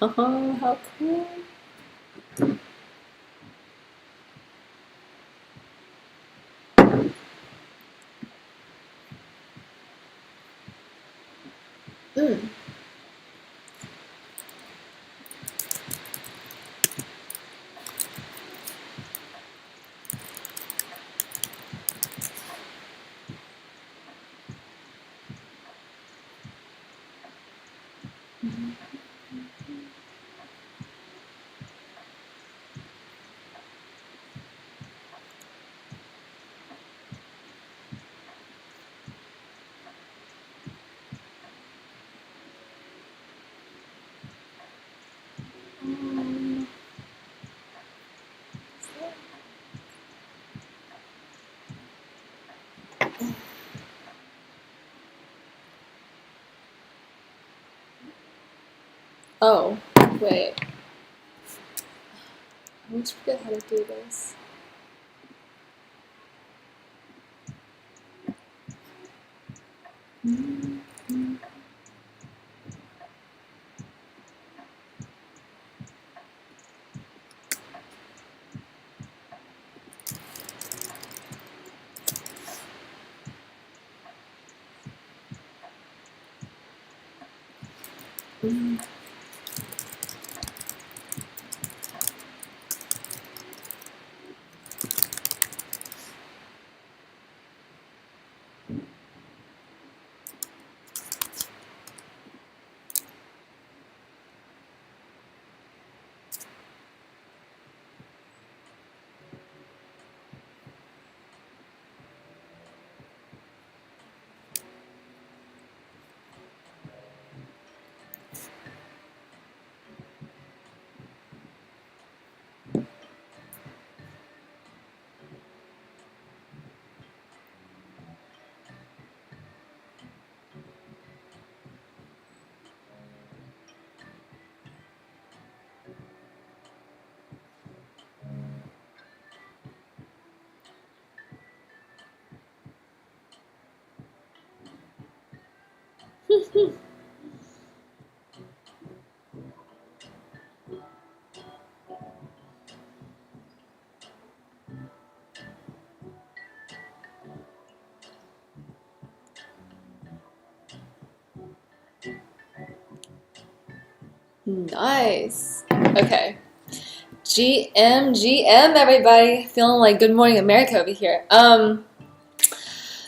Oh, how cool. Mm. Oh, wait. I always forget how to do this. Nice. Okay. GM, everybody. Feeling like Good Morning America over here.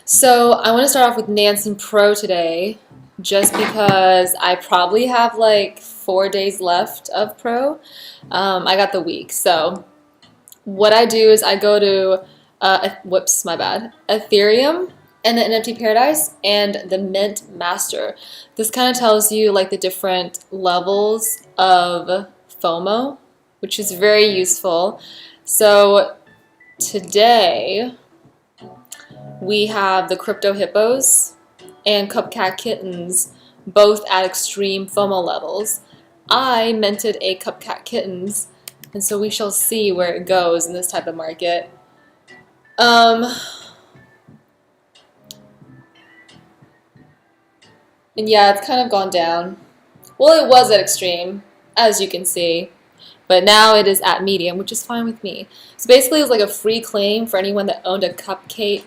So I want to start off with Nance and Pro today, just because I probably have like 4 days left of Pro. I got the week. So what I do is I go to, whoops, my bad, Ethereum and the NFT Paradise and the Mint Master. This kind of tells you like the different levels of FOMO, which is very useful. So today we have the Crypto Hippos and Cupcat Kittens, both at extreme FOMO levels. I minted a Cupcat Kittens, and so we shall see where it goes in this type of market. And yeah, it's kind of gone down. Well, it was at extreme, as you can see, but now it is at medium, which is fine with me. So basically, it was like a free claim for anyone that owned a Cupcat,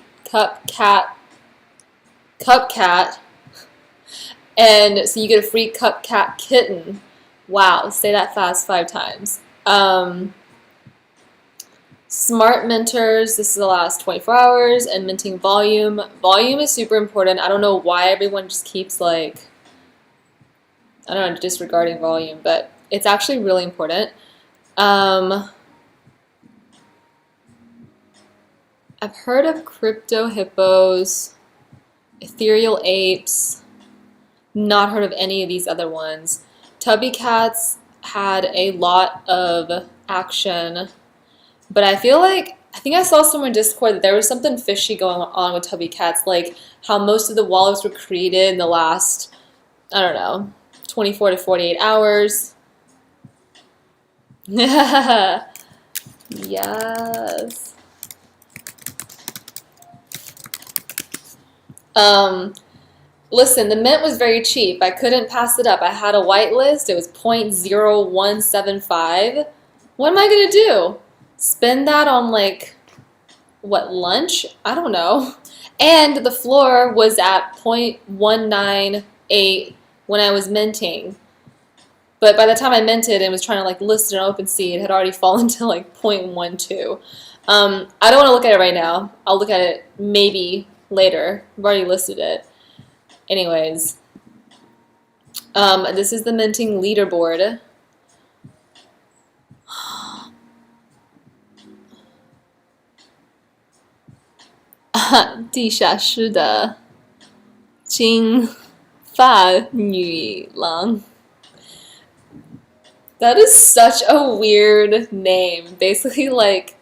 and so you get a free Cupcat kitten. Wow, say that fast 5 times. Smart minters, this is the last 24 hours, and minting volume. Volume is super important. I don't know why everyone just keeps like, I don't know, disregarding volume, but it's actually really important. I've heard of crypto hippos, ethereal apes, not heard of any of these other ones. Tubby cats had a lot of action, but I feel like, I think I saw somewhere in Discord that there was something fishy going on with Tubby cats, like how most of the wallets were created in the last, I don't know, 24 to 48 hours. Yes. Um, Listen, the mint was very cheap. I couldn't pass it up. I had a whitelist. It was 0.0175. What am I gonna do? Spend that on like what, lunch? I don't know. And the floor was at 0.198 when I was minting. But by the time I minted and was trying to like list it on OpenSea, it had already fallen to like 0.12. I don't want to look at it right now. I'll look at it maybe later. I've already listed it. Anyways, this is the minting leaderboard. Ah, 地下室的金发女郎. That is such a weird name. Basically like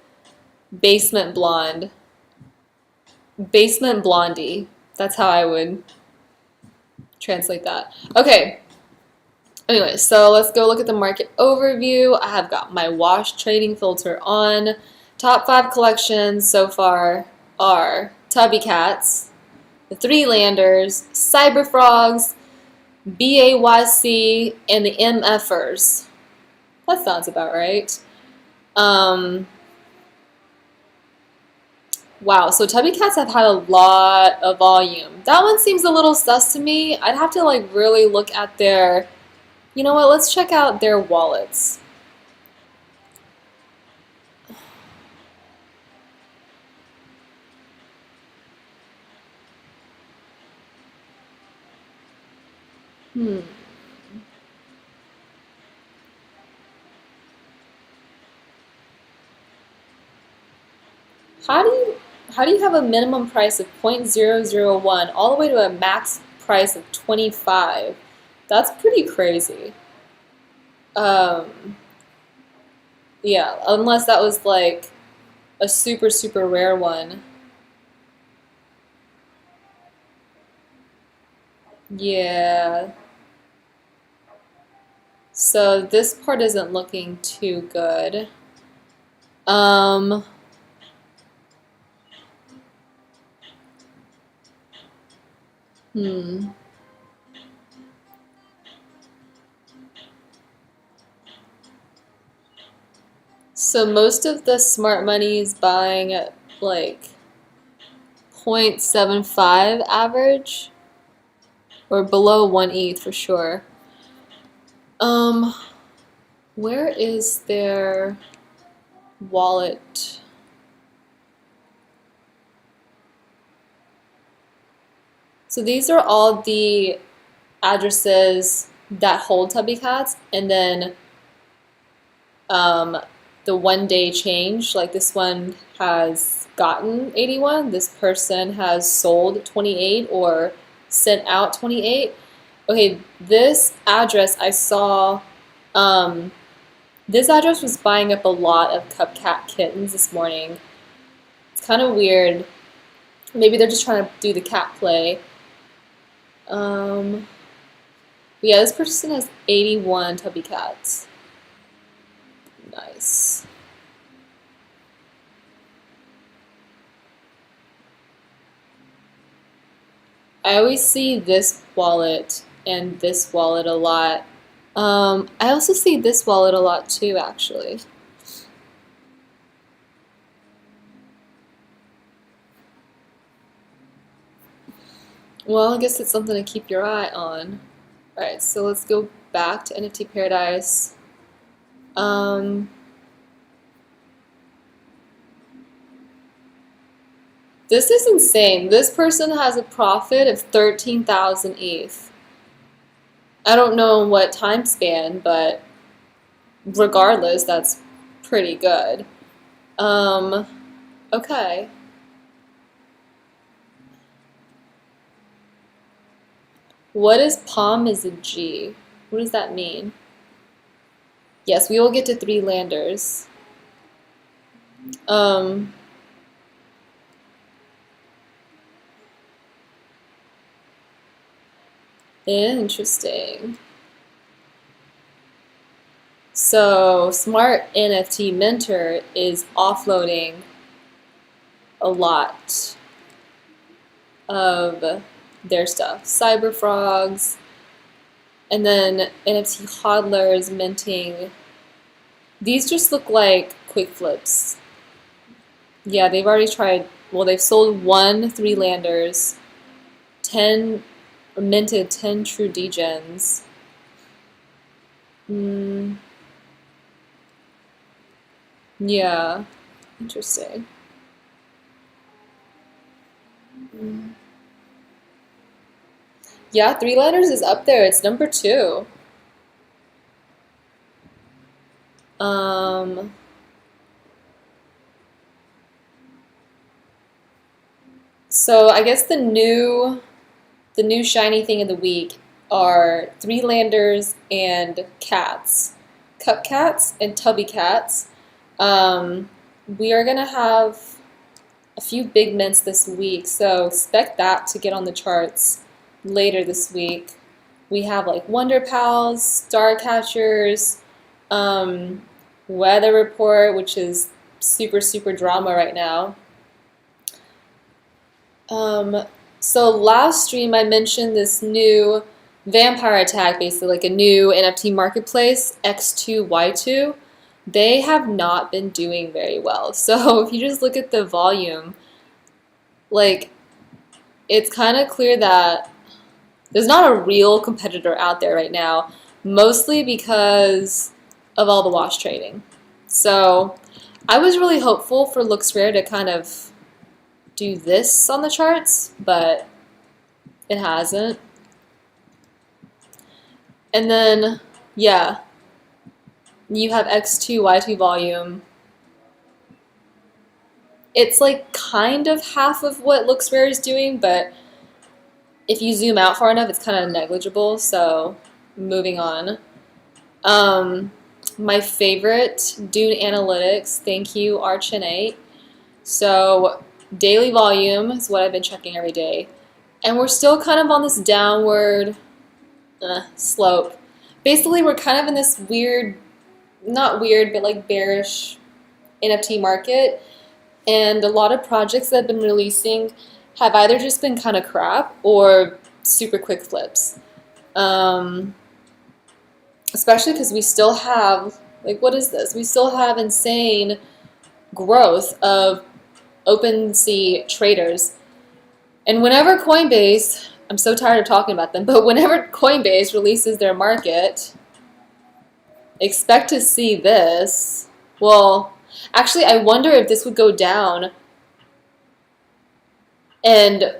basement blonde. Basement blondie. That's how I would translate that. Okay. Anyway, so let's go look at the market overview. I have got my wash trading filter on. Top 5 collections so far are Tubby Cats, the Three Landers, Cyber Frogs, BAYC, and the MFers. That sounds about right. Wow, so Tubby Cats have had a lot of volume. That one seems a little sus to me. I'd have to like really look at their, you know what, let's check out their wallets. How do you have a minimum price of 0.001 all the way to a max price of 25? That's pretty crazy. Yeah, unless that was like a super, super rare one. Yeah. So this part isn't looking too good. Um, hmm. So most of the smart money is buying at like 0.75 average or below 1 ETH for sure. Where is their wallet? So these are all the addresses that hold Tubby Cats, and then the 1 day change, like this one has gotten 81, this person has sold 28 or sent out 28. Okay, this address I saw, this address was buying up a lot of Cupcat kittens this morning. It's kind of weird. Maybe they're just trying to do the cat play. But yeah, this person has 81 Tubby Cats. Nice. I always see this wallet and this wallet a lot. I also see this wallet a lot too, actually. Well, I guess it's something to keep your eye on. Alright, so let's go back to NFT Paradise. This is insane. This person has a profit of 13,000 ETH. I don't know what time span, but regardless, that's pretty good. Okay. What is Palm is a G? What does that mean? Yes, we will get to 3 landers. Interesting. So Smart NFT Minter is offloading a lot of their stuff. Cyber Frogs, and then NFT Hodlers minting. These just look like quick flips. Yeah, they've already tried, well, they've sold 1 3-landers, 10, minted 10 true degens. Yeah, interesting. Yeah, 3-landers is up there. It's number 2. Um, so I guess the new shiny thing of the week are 3-landers and cats, cup cats and tubby cats. We are gonna have a few big mints this week, so expect that to get on the charts later this week. We have like Wonderpals, Star Catchers, Weather Report, which is super, super drama right now. So last stream I mentioned this new vampire attack, basically like a new NFT marketplace, X2Y2. They have not been doing very well. So if you just look at the volume, like it's kind of clear that there's not a real competitor out there right now, mostly because of all the wash trading. So I was really hopeful for LooksRare to kind of do this on the charts, but it hasn't. And then, yeah, you have X2Y2 volume. It's like kind of half of what LooksRare is doing, but if you zoom out far enough, it's kind of negligible. So moving on. My favorite, Dune Analytics. Thank you, Archin8. So daily volume is what I've been checking every day. And we're still kind of on this downward slope. Basically, we're kind of in this weird, not weird, but like bearish NFT market. And a lot of projects that have been releasing have either just been kind of crap or super quick flips. Especially because we still have, like, what is this? We still have insane growth of OpenSea traders. And whenever Coinbase, I'm so tired of talking about them, but whenever Coinbase releases their market, expect to see this. Well, actually, I wonder if this would go down and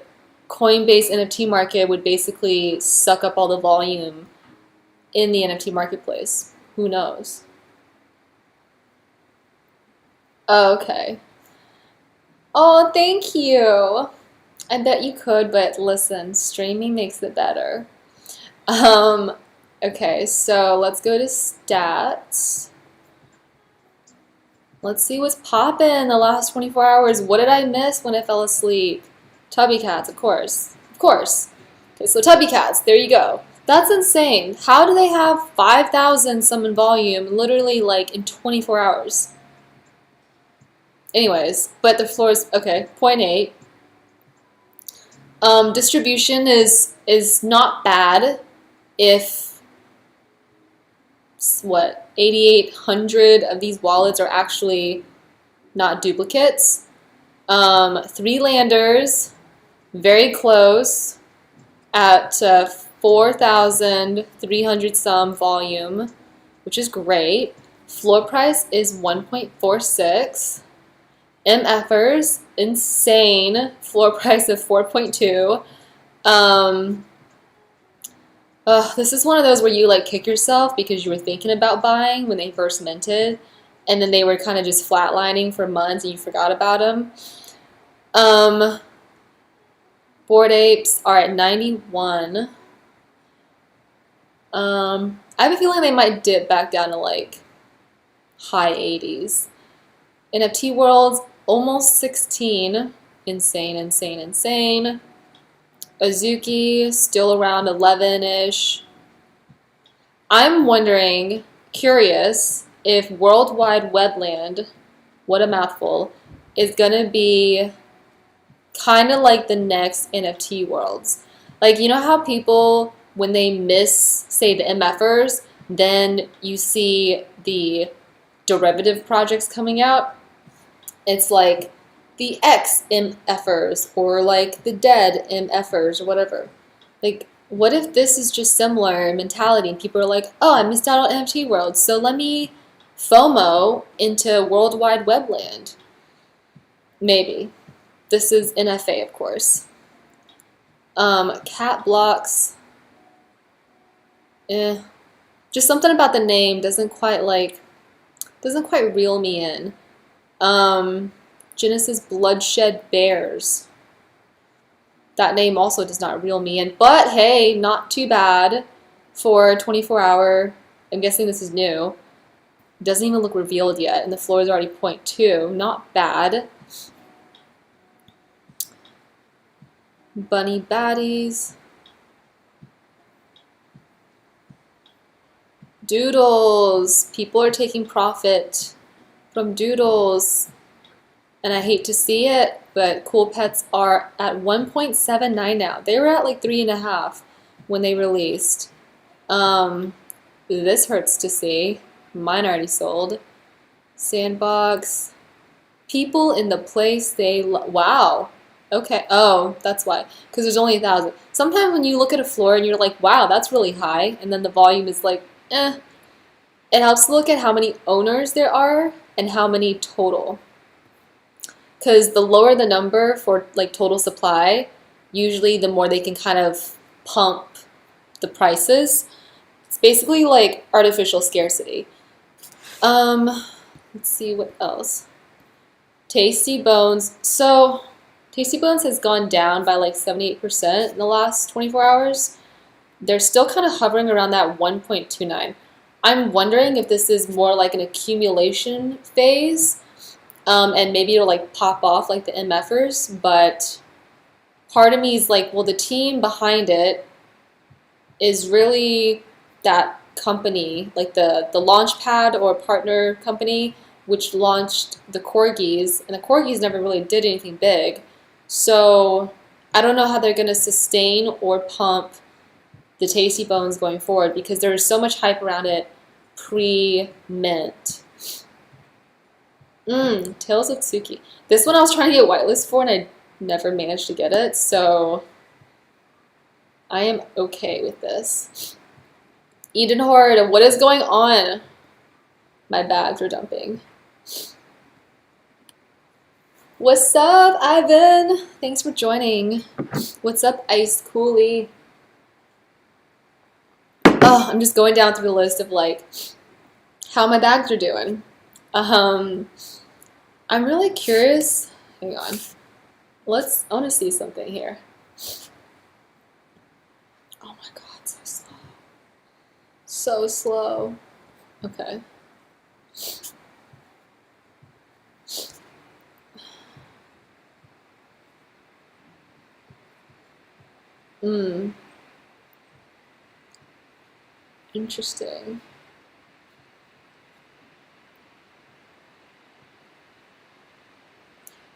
Coinbase NFT market would basically suck up all the volume in the NFT marketplace. Who knows? Okay. Oh, thank you. I bet you could, but listen, streaming makes it better. Okay, so let's go to stats. Let's see what's poppin' the last 24 hours. What did I miss when I fell asleep? Tubby cats, of course. Of course. Okay, so Tubby cats, there you go. That's insane. How do they have 5,000 summon volume literally like in 24 hours? Anyways, but the floor is, okay, 0.8. Distribution is not bad if, what, 8,800 of these wallets are actually not duplicates. 3-landers, very close at 4,300 some volume, which is great. Floor price is 1.46. MFers, insane. Floor price of 4.2. This is one of those where you like kick yourself because you were thinking about buying when they first minted, and then they were kind of just flatlining for months and you forgot about them. Bored Apes are at 91. I have a feeling they might dip back down to like high 80s. NFT Worlds, almost 16. Insane, insane, insane. Azuki, still around 11-ish. I'm wondering, curious, if Worldwide Webland, what a mouthful, is going to be kind of like the next NFT Worlds. Like, you know how people, when they miss, say, the MFers, then you see the derivative projects coming out? It's like the X MFers or like the dead MFers or whatever. Like, what if this is just similar mentality and people are like, oh, I missed out on NFT World, so let me FOMO into World Wide Web land? Maybe. This is NFA, of course. Cat blocks. Eh. Just something about the name doesn't quite reel me in. Genesis Bloodshed Bears. That name also does not reel me in. But hey, not too bad for 24-hour. I'm guessing this is new. It doesn't even look revealed yet, and the floor is already 0.2. Not bad. Bunny Baddies. Doodles. People are taking profit from Doodles. And I hate to see it, but Cool Pets are at 1.79 now. They were at like 3.5 when they released. This hurts to see. Mine already sold. Sandbox. People in the place they wow. Okay. Oh, that's why. Because there's only 1,000. Sometimes when you look at a floor and you're like, wow, that's really high, and then the volume is like, eh. It helps to look at how many owners there are and how many total. Because the lower the number for like total supply, usually the more they can kind of pump the prices. It's basically like artificial scarcity. Let's see what else. Tasty Bones. So Tasty Bones has gone down by like 78% in the last 24 hours. They're still kind of hovering around that 1.29. I'm wondering if this is more like an accumulation phase. And maybe it'll like pop off like the MFers, but part of me is like, well, the team behind it is really that company, like the Launchpad or partner company, which launched the Corgis, and the Corgis never really did anything big. So I don't know how they're going to sustain or pump the Tasty Bones going forward because there's so much hype around it pre-mint. Tales of Tsuki. This one I was trying to get whitelist for and I never managed to get it, so I am okay with this. Eden Horde, what is going on? My bags are dumping. What's up, Ivan? Thanks for joining. What's up, Ice Coolie? Oh, I'm just going down through the list of like how my bags are doing. I'm really curious. Hang on. I want to see something here. Oh my god, so slow. So slow. Okay. Interesting.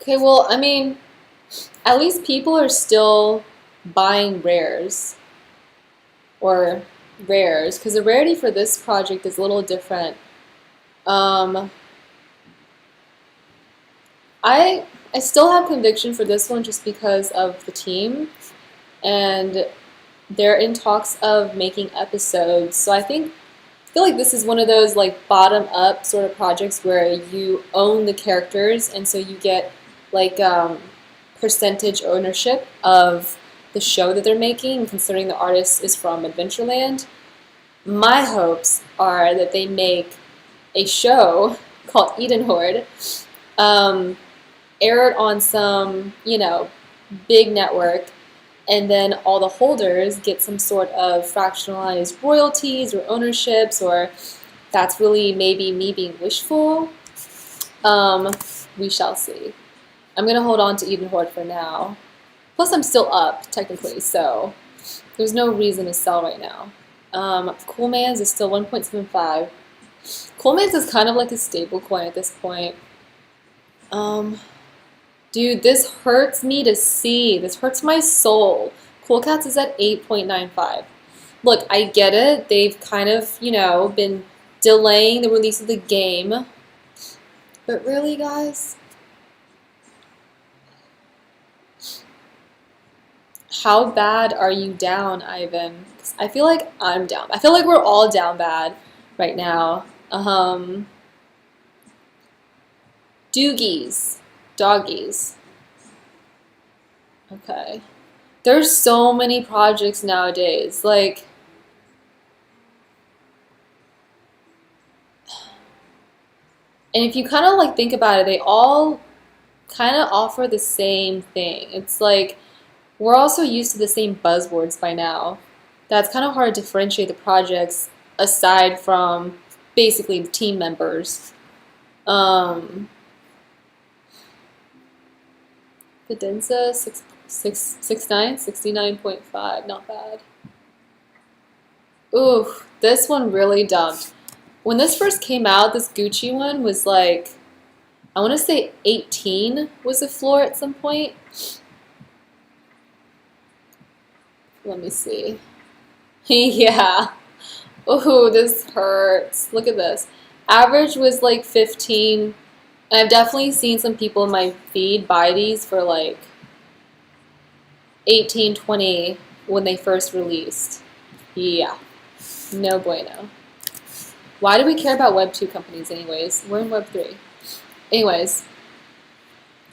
Okay, well, I mean, at least people are still buying rares. Or rares, because the rarity for this project is a little different. I still have conviction for this one just because of the team, and they're in talks of making episodes. So I feel like this is one of those like bottom up sort of projects where you own the characters, and so you get like percentage ownership of the show that they're making, considering the artist is from Adventureland. My hopes are that they make a show called Eden Horde, air it on some, big network, and then all the holders get some sort of fractionalized royalties or ownerships, or that's really maybe me being wishful. We shall see. I'm going to hold on to Eden Horde for now. Plus, I'm still up, technically, so there's no reason to sell right now. Cool Mans is still 1.75. Cool Mans is kind of like a stable coin at this point. Dude, this hurts me to see. This hurts my soul. Cool Cats is at 8.95. Look, I get it. They've kind of, been delaying the release of the game. But really, guys? How bad are you down, Ivan? 'Cause I feel like I'm down. I feel like we're all down bad right now. Doogies. Doggies. Okay. There's so many projects nowadays. Like, and if you kind of like think about it, they all kind of offer the same thing. It's like we're also used to the same buzzwords by now. That's kind of hard to differentiate the projects aside from basically the team members. Um, Cadenza 69.5, not bad. Ooh, this one really dumped. When this first came out, this Gucci one was like, I want to say 18 was the floor at some point. Let me see. Yeah. Ooh, this hurts. Look at this. Average was like 15. And I've definitely seen some people in my feed buy these for like 18, 20 when they first released. Yeah. No bueno. Why do we care about Web 2 companies anyways? We're in Web 3. Anyways.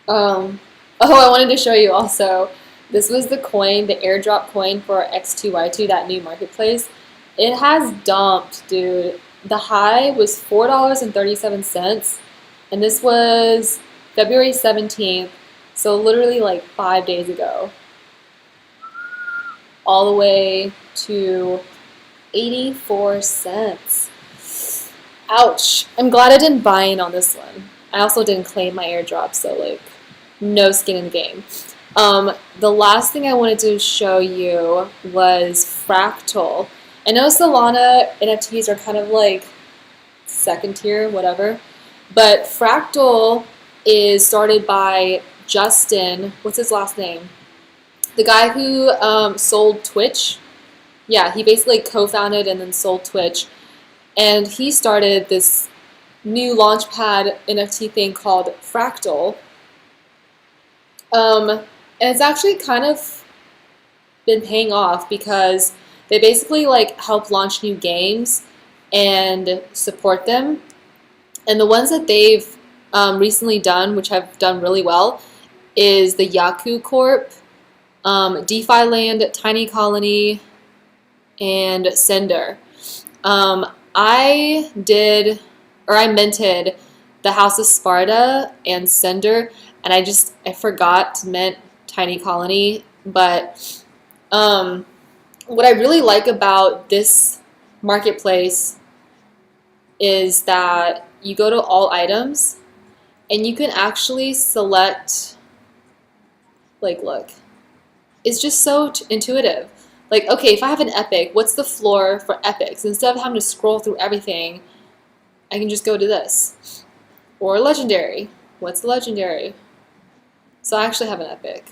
Oh, I wanted to show you also. This was the coin, the airdrop coin for X2Y2, that new marketplace. It has dumped, dude. The high was $4.37, and this was February 17th, so literally like 5 days ago. All the way to 84 cents. Ouch. I'm glad I didn't buy in on this one. I also didn't claim my airdrop, so like no skin in the game. The last thing I wanted to show you was Fractal. I know Solana NFTs are kind of like second tier, whatever, but Fractal is started by Justin. What's his last name? The guy who sold Twitch. Yeah, he basically co-founded and then sold Twitch. And he started this new Launchpad NFT thing called Fractal. And it's actually kind of been paying off because they basically like help launch new games and support them. And the ones that they've recently done, which have done really well, is the Yaku Corp, DeFi Land, Tiny Colony, and Sender. I minted the House of Sparta and Sender, and I forgot to mint Tiny Colony. But what I really like about this marketplace is that you go to all items and you can actually select, like, look, it's just so intuitive. Like, okay, if I have an epic, what's the floor for epics? Instead of having to scroll through everything, I can just go to this. Or legendary. What's legendary? So I actually have an epic.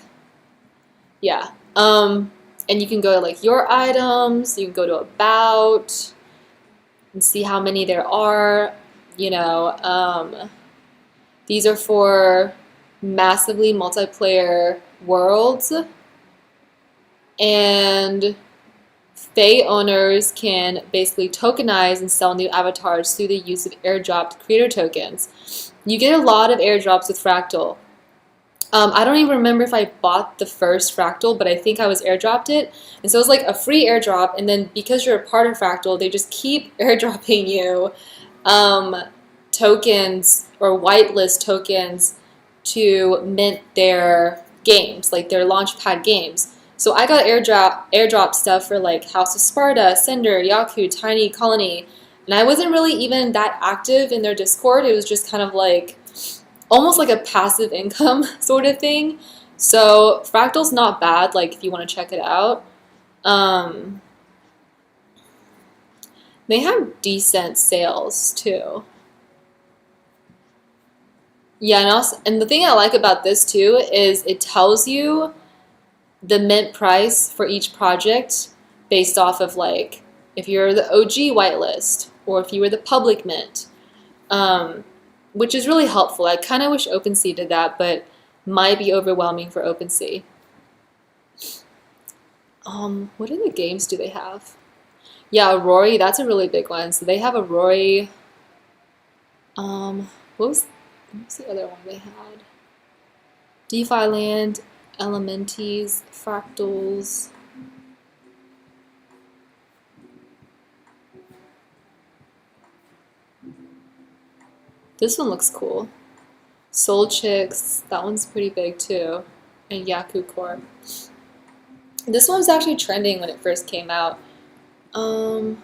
Yeah. And you can go to like your items, you can go to about and see how many there are. You know, these are for massively multiplayer worlds. And Fae owners can basically tokenize and sell new avatars through the use of airdropped creator tokens. You get a lot of airdrops with Fractal. I don't even remember if I bought the first Fractal, but I think I was airdropped it. And so it's like a free airdrop, and then because you're a part of Fractal, they just keep airdropping you tokens or whitelist tokens to mint their games, like their Launchpad games. So I got airdrop stuff for like House of Sparta, Sender, Yaku, Tiny Colony, and I wasn't really even that active in their Discord. It was just kind of like almost like a passive income sort of thing. So Fractal's not bad, like if you want to check it out. They have decent sales too. Yeah, and the thing I like about this too is it tells you the mint price for each project based off of like if you're the OG whitelist or if you were the public mint, which is really helpful. I kind of wish OpenSea did that, but might be overwhelming for OpenSea. What other games do they have? Yeah, Rory, that's a really big one. So they have a Rory. What was the other one they had? DeFi Land, Elementes, Fractals. This one looks cool. Soul Chicks, that one's pretty big too. And Yaku Corp. This one was actually trending when it first came out. And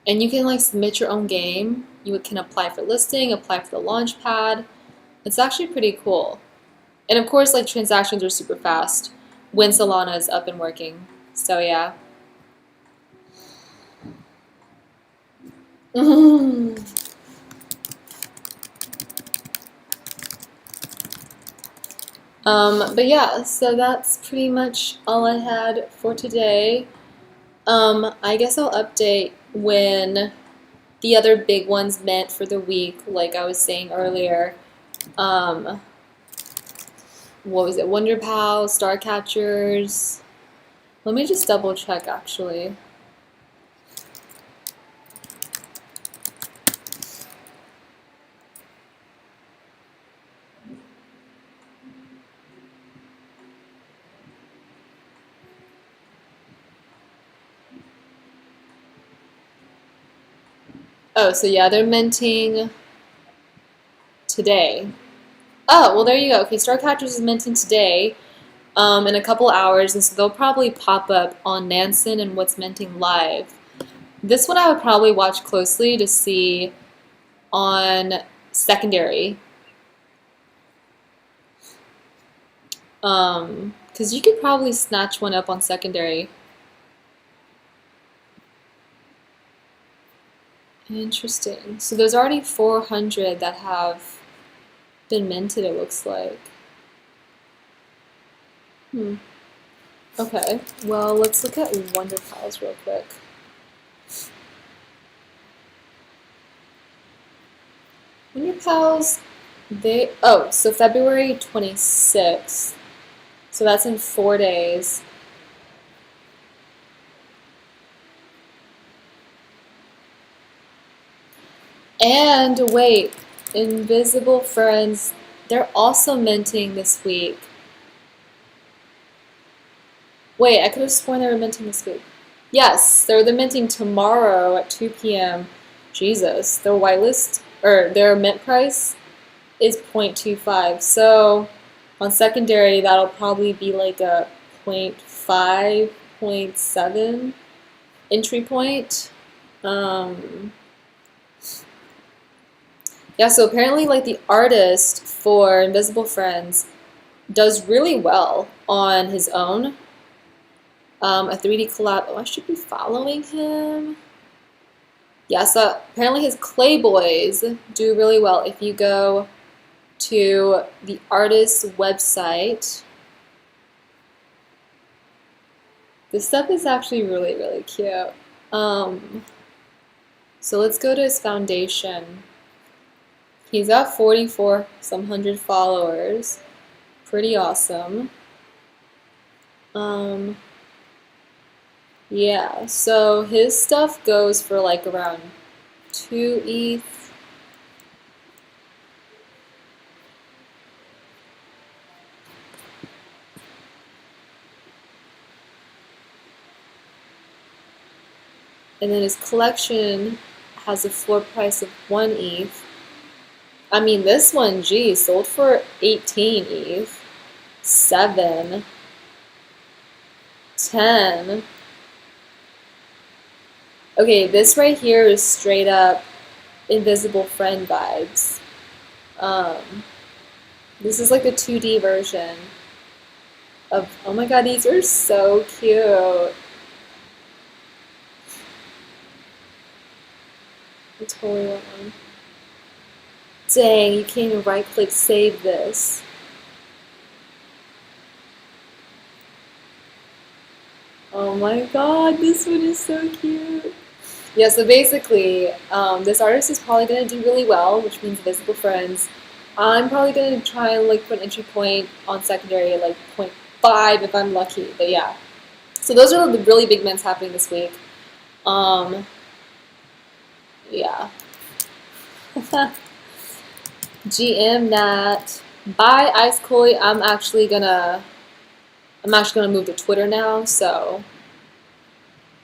you can like submit your own game. You can apply for listing, apply for the launch pad. It's actually pretty cool. And of course, like transactions are super fast when Solana is up and working. So yeah. But yeah, so that's pretty much all I had for today. I guess I'll update when the other big ones meant for the week, like I was saying earlier. What was it? Wonderpals, Star Catchers. Let me just double check actually. Oh, so yeah, they're minting today. Oh, well, there you go. Okay, Star Catchers is minting today in a couple hours, and so they'll probably pop up on Nansen and What's Minting Live. This one I would probably watch closely to see on secondary. Because you could probably snatch one up on secondary. Interesting. So there's already 400 that have been minted, it looks like. Okay, well, let's look at Wonderpals real quick. Wonderpals, so February 26th. So that's in 4 days. And wait, Invisible Friends, they're also minting this week. Wait, I could have sworn they were minting this week. Yes, they're minting tomorrow at 2 p.m. Jesus, their whitelist, or their mint price is 0.25. So on secondary, that'll probably be like a 0.5, 0.7 entry point. Yeah, so apparently like the artist for Invisible Friends does really well on his own. A 3D collab. Oh, I should be following him. Yeah, so apparently his Clay Boys do really well. If you go to the artist's website, this stuff is actually really, really cute. So let's go to his foundation. He's got 44 some hundred followers. Pretty awesome. Yeah, so his stuff goes for like around 2 ETH. And then his collection has a floor price of 1 ETH. I mean, this one, geez, sold for 18 ETH. 7. 10. Okay, this right here is straight up Invisible Friend vibes. This is like a 2D version of, oh my god, these are so cute. I totally want one. Dang, you can't even right-click save this. Oh my god, this one is so cute. Yeah, so basically, this artist is probably going to do really well, which means visible friends. I'm probably going to try and look for an entry point on secondary at like 0.5 if I'm lucky. But yeah. So those are the really big mints happening this week. Yeah. GM Nat. Bye Ice Koi. I'm actually gonna move to Twitter now, so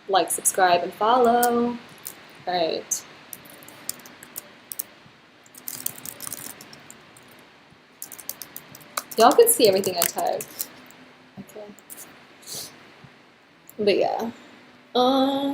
like, subscribe, and follow. Alright. Y'all can see everything I type. Okay. But yeah.